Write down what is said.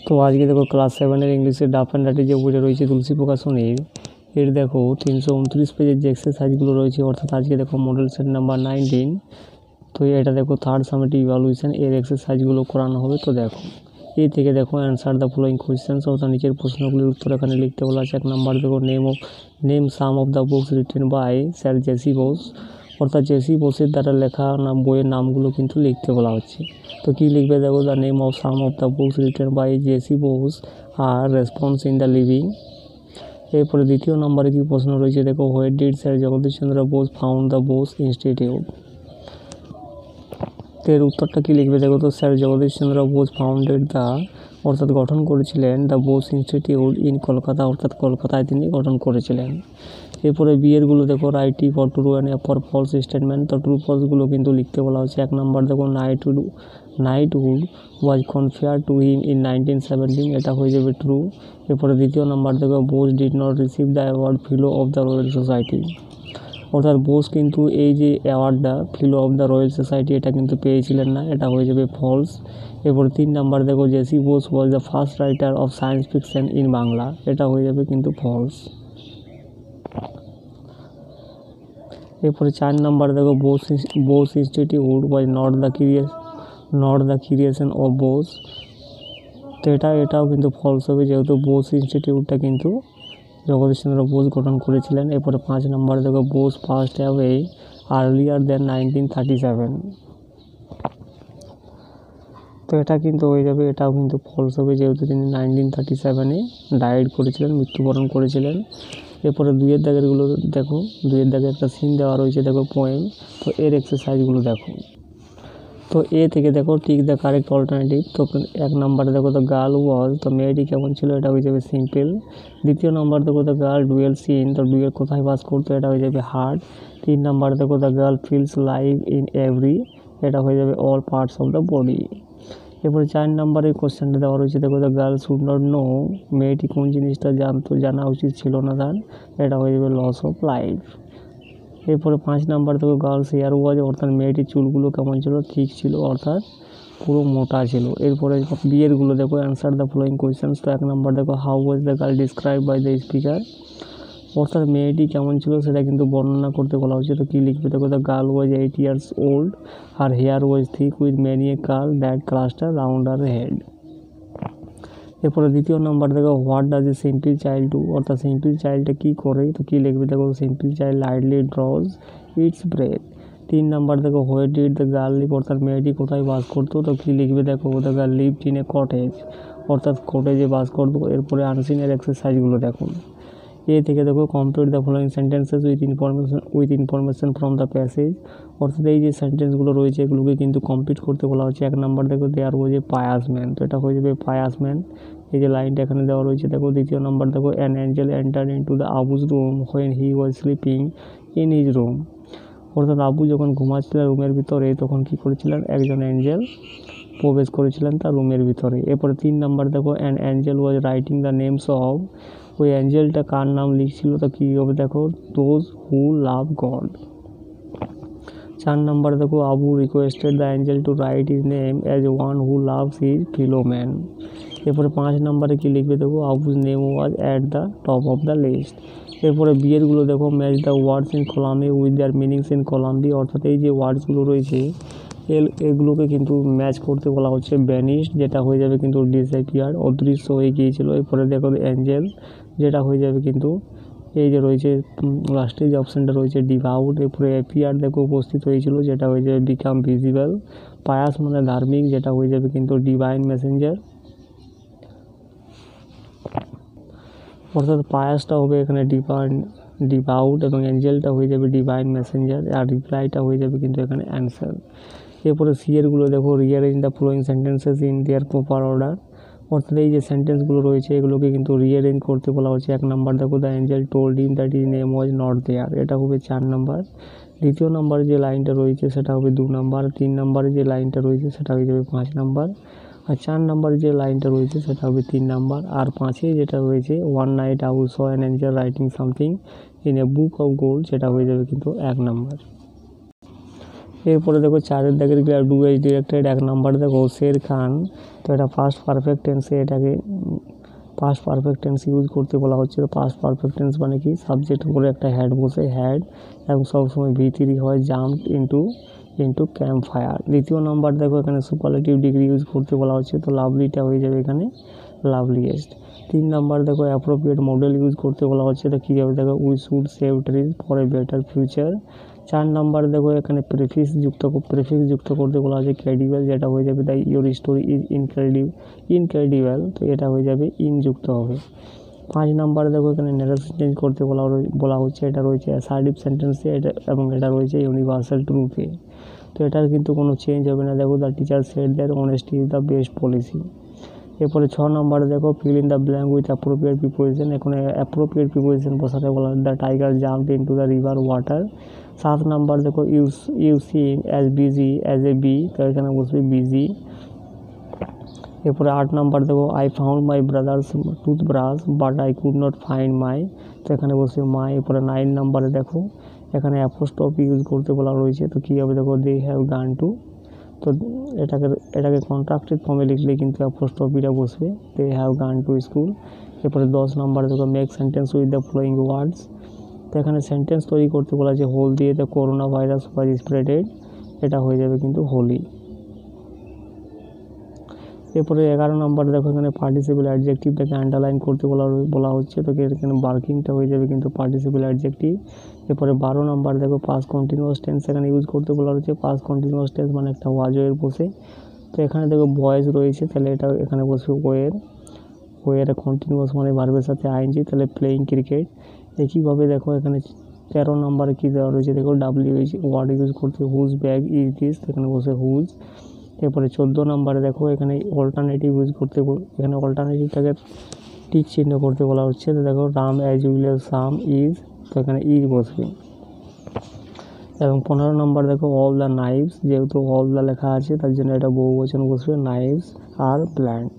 তো আজকে দেখো ক্লাস 7-এর ইংলিশের ডাফ অ্যান্ড ডাটি যে বইটা রয়েছে তুলসী প্রকাশনীর, এর দেখো 329 পেজের যে এক্সারসাইজগুলো রয়েছে, অর্থাৎ আজকে দেখো মডেল সেট নাম্বার 19। তো এটা দেখো থার্ড সামেটিভ ইভ্যালুয়েশন, এর এক্সারসাইজগুলো করানো হবে। তো দেখো এই থেকে দেখো অ্যান্সার দ্য ফলোয়িং কোয়েশ্চেন্স, অর্থাৎ নিচের প্রশ্নগুলির উত্তর এখানে লিখতে বলা আছে। 1 নাম্বার দেখো name some of the books written by sir J C Bose, অর্থাৎ জেসি বোসের দ্বারা লেখা বইয়ের নামগুলো কিন্তু লিখতে বলা হচ্ছে। তো কী লিখবে দেখো, the name of some of the books written by J C Bose আর রেসপন্স ইন দ্য লিভিং। এরপরে দ্বিতীয় নম্বরে কি প্রশ্ন রয়েছে দেখো, where did sir Jagadish Chandra Bose found the Bose Institute. তো এর উত্তরটা কী লিখবে দেখো, তো sir Jagadish Chandra Bose founded the, অর্থাৎ গঠন করেছিলেন the Bose Institute in Kolkata, অর্থাৎ কলকাতায় তিনি গঠন করেছিলেন। এরপরে বিয়েরগুলো দেখো, write for true and for false statement. তো ট্রু ফলসগুলো কিন্তু লিখতে বলা হচ্ছে। 1 নাম্বার দেখো, knighthood was conferred to him in 1917, এটা হয়ে যাবে ট্রু। এরপরে দ্বিতীয় নাম্বার দেখো, Bose did not receive the award fellow of the Royal Society, অর্থাৎ বোস কিন্তু এই যে অ্যাওয়ার্ডটা fellow of the Royal Society এটা কিন্তু পেয়েছিলেন না, এটা হয়ে যাবে ফলস। এরপর 3 নাম্বার দেখো, J C Bose was the first writer of science fiction in Bangla, এটা হয়ে যাবে কিন্তু ফলস। এরপরে 4 নাম্বার দেখো, Bose Institute was not the creation of Bose, তো এটাও কিন্তু ফলস হবে, যেহেতু বোস ইনস্টিটিউটটা কিন্তু জগদীশ চন্দ্র বোস গঠন করেছিলেন। এরপরে 5 নাম্বার দেখো, Bose passed away earlier than 1937, তো এটা কিন্তু হয়ে যাবে, এটাও কিন্তু ফলস হবে, যেহেতু তিনি 1937-এ ডায়েড করেছিলেন, মৃত্যুবরণ করেছিলেন। এরপরে 2-এর দাগেরগুলো দেখো, 2-এর দাগে একটা সিন দেওয়া রয়েছে দেখো, পোয়েম। তো এর এক্সারসাইজগুলো দেখো। তো এ থেকে দেখো, টিক দ্য কারেক্ট অল্টারনেটিভ। তো 1 নাম্বারে দেখো, দ্য গার্ল ওয়াজ, তো মেয়েটি কেমন ছিল, এটা হয়ে যাবে সিম্পল। দ্বিতীয় নাম্বার দেখো, দ্য গার্ল ডুয়েল সিন, তো ডুয়েল কোথায় বাস করতো, এটা হয়ে যাবে হার্ট। 3 নাম্বার দেখো, the girl feels live in every, এটা হয়ে যাবে all parts of the body. এরপরে 4 নাম্বারে কোশ্চেনটা দেওয়া রয়েছে দেখো, the girl should not know, মেয়েটি কোন জিনিসটা জানা উচিত ছিল না তার, এটা হয়ে যাবে লস অফ লাইফ। এরপরে 5 নাম্বার দেখো, গার্লস হেয়ার ওয়াজ, অর্থাৎ মেয়েটির চুলগুলো কেমন ছিল, ঠিক ছিল, অর্থাৎ পুরো মোটা ছিল। এরপরে বিয়েরগুলো দেখো, অ্যান্সার দ্য ফলোয়িং কোয়েশ্চেন্স। তো 1 নাম্বার দেখো, how was the girl describe by the speaker, অর্থাৎ মেয়েটি কেমন ছিল সেটা কিন্তু বর্ণনা করতে বলা হচ্ছে। তো কী লিখবে দেখো, the girl was 8 years old, her hair was thick with many a curl that cluster round her head. এরপরে দ্বিতীয় নাম্বার দেখো, what does a simple child do, অর্থাৎ সিম্পল চাইল্ডটা কী করে, তো কী লিখবে দেখো, simple child lightly draws its breath. 3 number দেখো, where did the girl live, অর্থাৎ মেয়েটি কোথায় বাস করতো, তো কী লিখবে দেখো, the girl lived in A cottage, অর্থাৎ কটেজে বাস করতো। এরপরে আনসিনের এক্সারসাইজগুলো দেখো। এ থেকে দেখো, complete the following sentences with information from the passage, অর্থাৎ এই যে সেন্টেন্সগুলো রয়েছে এগুলোকে কিন্তু কমপ্লিট করতে বলা হচ্ছে। 1 নাম্বার দেখো, দেয়ার ওয়াজ এ পায়াস ম্যান, তো এটা হয়ে যাবে পায়াস ম্যান, এই যে লাইনটা এখানে দেওয়া রয়েছে দেখো। দ্বিতীয় নাম্বার দেখো, an angel enter into the Abu's room when he was sleeping in his room, অর্থাৎ আবু যখন ঘুমাচ্ছিলেন রুমের ভিতরে তখন কী করেছিলেন, একজন অ্যাঞ্জেল প্রবেশ করেছিলেন তার রুমের ভিতরে। এরপরে 3 নাম্বার দেখো, an angel was writing the names of, ওই অ্যাঞ্জেলটা কার নাম লিখছিল, তো কী হবে দেখো, those who love God. 4 number দেখো, Abu requested the angel to write his name as one who loves his fellow man. এরপরে 5 নাম্বারে কী লিখবে দেখো, Abu's name was at the top of the list. এরপরে বিয়েরগুলো দেখো, match the words in column A with their meanings in column B, অর্থাৎ এই যে ওয়ার্ডসগুলো রয়েছে এগুলোকে কিন্তু ম্যাচ করতে বলা হচ্ছে। ভ্যানিশড, যেটা হয়ে যাবে কিন্তু ডিসঅ্যাপিয়ার, অদৃশ্য হয়ে গিয়েছিল। এরপরে দেখো, অ্যাঞ্জেল, যেটা হয়ে যাবে কিন্তু এই যে রয়েছে লাস্টে যে অপশানটা রয়েছে ডিভাউট। এরপরে অ্যাপিয়ার দেখো, উপস্থিত হয়েছিল, যেটা হয়ে যাবে বিকাম ভিজিবল। পায়াস মানে ধার্মিক, যেটা হয়ে যাবে কিন্তু ডিভাইন মেসেঞ্জার, অর্থাৎ পায়াসটা হবে এখানে ডিভাউট এবং অ্যাঞ্জেলটা হয়ে যাবে ডিভাইন মেসেঞ্জার, আর রিপ্লাইটা হয়ে যাবে কিন্তু এখানে অ্যান্সার। এরপরে সিয়েরগুলো দেখো, rearrange the following sentences in their proper order, অর্থাৎ এই যে সেন্টেন্সগুলো রয়েছে এগুলোকে কিন্তু রিঅ্যারেঞ্জ করতে বলা হচ্ছে। 1 নাম্বার দেখো, the angel told him that his name was not there, এটা হবে 4 নাম্বার। দ্বিতীয় নাম্বারে যে লাইনটা রয়েছে সেটা হবে 2 নাম্বার। 3 নাম্বারে যে লাইনটা রয়েছে সেটা হয়ে যাবে 5 নাম্বার, আর 4 নাম্বারে যে লাইনটা রয়েছে সেটা হবে 3 নাম্বার। আর 5-এ যেটা রয়েছে, one night I saw an Angel writing something in a book of gold, সেটা হয়ে যাবে কিন্তু 1 নাম্বার। এরপরে দেখো 4-এর দাগের ডু এজ ডিরেক্টেড। 1 নাম্বার দেখো শের খান, তো এটা পাস্ট পারফেক্ট টেন্সে এটাকে পাস্ট পারফেক্ট টেন্স ইউজ করতে বলা হচ্ছে। তো পাস্ট পারফেক্ট টেন্স মানে কি, সাবজেক্ট করে একটা হ্যাড বসে, হ্যাড এবং সবসময় V3 হয়, জাম্প ইন্টু ক্যাম্প ফায়ার। দ্বিতীয় নাম্বার দেখো এখানে সুপারলেটিভ ডিগ্রি ইউজ করতে বলা হচ্ছে, তো লাভলিটা হয়ে যাবে এখানে লাভলিয়েস্ট। 3 নাম্বার দেখো অ্যাপ্রোপ্রিয়েট মডেল ইউজ করতে বলা হচ্ছে, তো কী হবে দেখো we should save trees for a better future. 4 number দেখো এখানে প্রেফিক্স যুক্ত করতে বলা হচ্ছে ক্রেডিবল, যেটা হয়ে যাবে the your story is incredible, তো এটা হয়ে যাবে ইন যুক্ত হবে। 5 নাম্বার দেখো এখানে নেরেশন চেঞ্জ করতে বলা হচ্ছে, এটা রয়েছে অ্যাসার্টিভ সেন্টেন্সে, এবং এটা রয়েছে ইউনিভার্সাল ট্রুথে, তো এটার কিন্তু কোনো চেঞ্জ হবে না। দেখো the teacher said that honesty is the best policy. এরপরে 6 নম্বরে দেখো fill in the blank with appropriate preposition. এখানে অ্যাপ্রোপ্রিয়েট প্রিপোজিশন বসাতে বলা হয়, the tiger jump into the river water. 7 number দেখো you sing as busy as a bee, তো এখানে বসবে বিজি। এরপরে 8 নাম্বার দেখো I found my brother's toothbrush but I could not find my, তো এখানে বসবে মাই। এরপরে 9 নাম্বারে দেখো এখানে অ্যাপোস্ট্রফি ইউজ করতে বলা রয়েছে, তো কী হবে দেখো দে হ্যাভ গান টু, তো এটাকে কন্ট্রাক্টেড ফর্মে লিখলে কিন্তু অ্যাপোস্ট্রফিটা বসবে, they have gone to school. এরপরে 10 নাম্বার দেখো make sentence with the following words, তো এখানে সেন্টেন্স তৈরি করতে বলা আছে হোল দিয়ে, the corona virus was spreaded, এটা হয়ে যাবে কিন্তু হোলি। এরপরে 11 নাম্বার দেখো এখানে পার্টিসিপেল অ্যাডজেক্টিভটাকে আন্ডারলাইন করতে বলা হচ্ছে, তো এখানে বার্কিংটা হয়ে যাবে কিন্তু পার্টিসিপেল অ্যাডজেক্টিভ। এরপরে 12 নাম্বার দেখো পাস্ট কন্টিনিউয়াস টেন্স এখানে ইউজ করতে বলা হচ্ছে, পাস্ট কন্টিনিউয়াস টেন্স মানে একটা ওয়াজের বসে, তো এখানে দেখো ভয়েস রয়েছে, তাহলে এটা এখানে বসবে ওয়ের কন্টিনিউয়াস মানে ভার্বের সাথে আইএনজি, তাহলে প্লেয়িং ক্রিকেট। একইভাবে দেখো এখানে 13 নাম্বারে কী দেওয়া রয়েছে দেখো WH ওয়ার্ড ইউজ করতে, হুজ ব্যাগ ইজ দিস, এখানে বসে হুজ। এরপরে 14 নাম্বারে দেখো এখানে অল্টারনেটিভ ইউজ করতে, এখানে অল্টারনেটিভটাকে টিক চিহ্ন করতে বলা হচ্ছে, তো দেখো Ram as will some is, তো এখানে ইজ বসবে। এবং 15 নাম্বার দেখো অল দ্য নাইভস, যেহেতু অল দ্য লেখা আছে তার জন্য এটা বহুবচন বসবে, নাইভস আর ব্ল্যাঙ্ক।